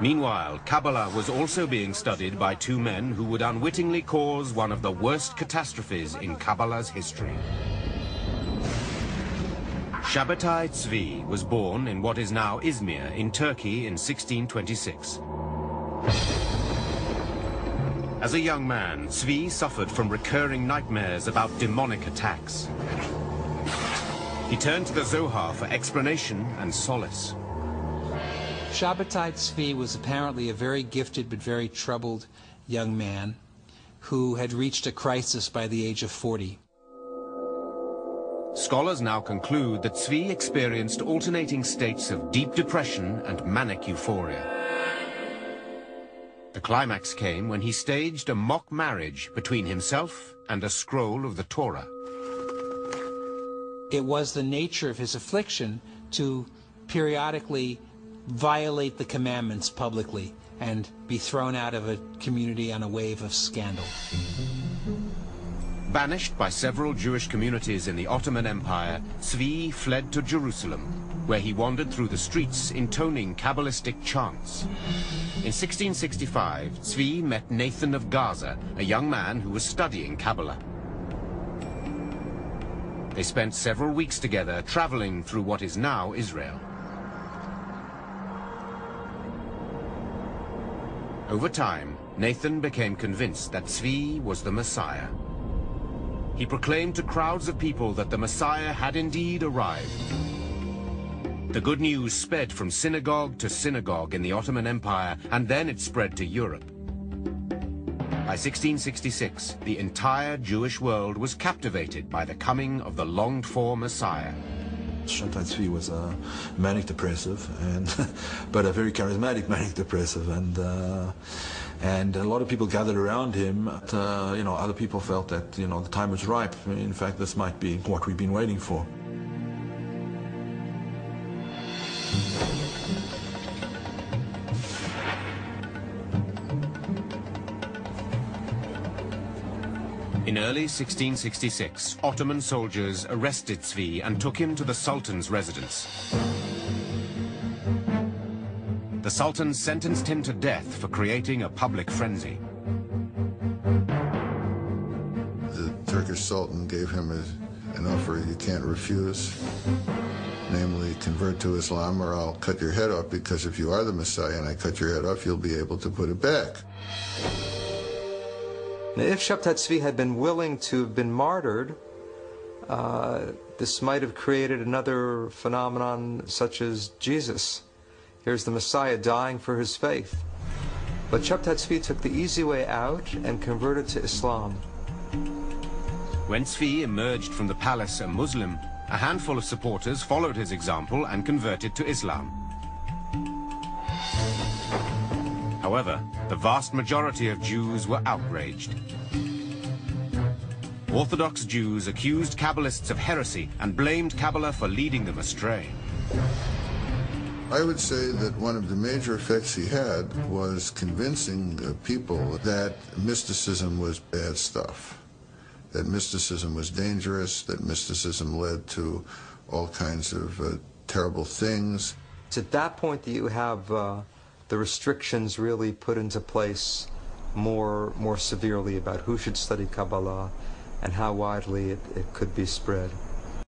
Meanwhile, Kabbalah was also being studied by two men who would unwittingly cause one of the worst catastrophes in Kabbalah's history. Şabtае Цви was born in what is now Izmir in Turkey in 1626. As a young man, Цви suffered from recurring nightmares about demonic attacks. He turned to the Zohar for explanation and solace. Şabtае Цви was apparently a very gifted but very troubled young man who had reached a crisis by the age of 40. Scholars now conclude that Цви experienced alternating states of deep depression and manic euphoria. The climax came when he staged a mock marriage between himself and a scroll of the Torah. It was the nature of his affliction to periodically violate the commandments publicly and be thrown out of a community on a wave of scandal. Banished by several Jewish communities in the Ottoman Empire, Цви fled to Jerusalem, where he wandered through the streets intoning Kabbalistic chants. In 1665, Цви met Nathan of Gaza, a young man who was studying Kabbalah. They spent several weeks together traveling through what is now Israel. Over time, Nathan became convinced that Цви was the Messiah. He proclaimed to crowds of people that the Messiah had indeed arrived. The good news sped from synagogue to synagogue in the Ottoman Empire, and then it spread to Europe. By 1666, the entire Jewish world was captivated by the coming of the longed-for Messiah. Şabtае Цви was a manic depressive, but a very charismatic manic depressive, and a lot of people gathered around him. Other people felt that the time was ripe. In fact, this might be what we've been waiting for. In early 1666, Ottoman soldiers arrested Цви and took him to the Sultan's residence. The Sultan sentenced him to death for creating a public frenzy. The Turkish Sultan gave him an offer you can't refuse, namely convert to Islam or I'll cut your head off, because if you are the Messiah and I cut your head off, you'll be able to put it back. Now, if Şabtае Цvi had been willing to have been martyred, this might have created another phenomenon such as Jesus. Here's the Messiah dying for his faith. But Şabtае Цvi took the easy way out and converted to Islam. When Цvi emerged from the palace a Muslim, a handful of supporters followed his example and converted to Islam. However, the vast majority of Jews were outraged. Orthodox Jews accused Kabbalists of heresy and blamed Kabbalah for leading them astray. I would say that one of the major effects he had was convincing people that mysticism was bad stuff, that mysticism was dangerous, that mysticism led to all kinds of terrible things. It's at that point that you have the restrictions really put into place more severely about who should study Kabbalah and how widely it could be spread.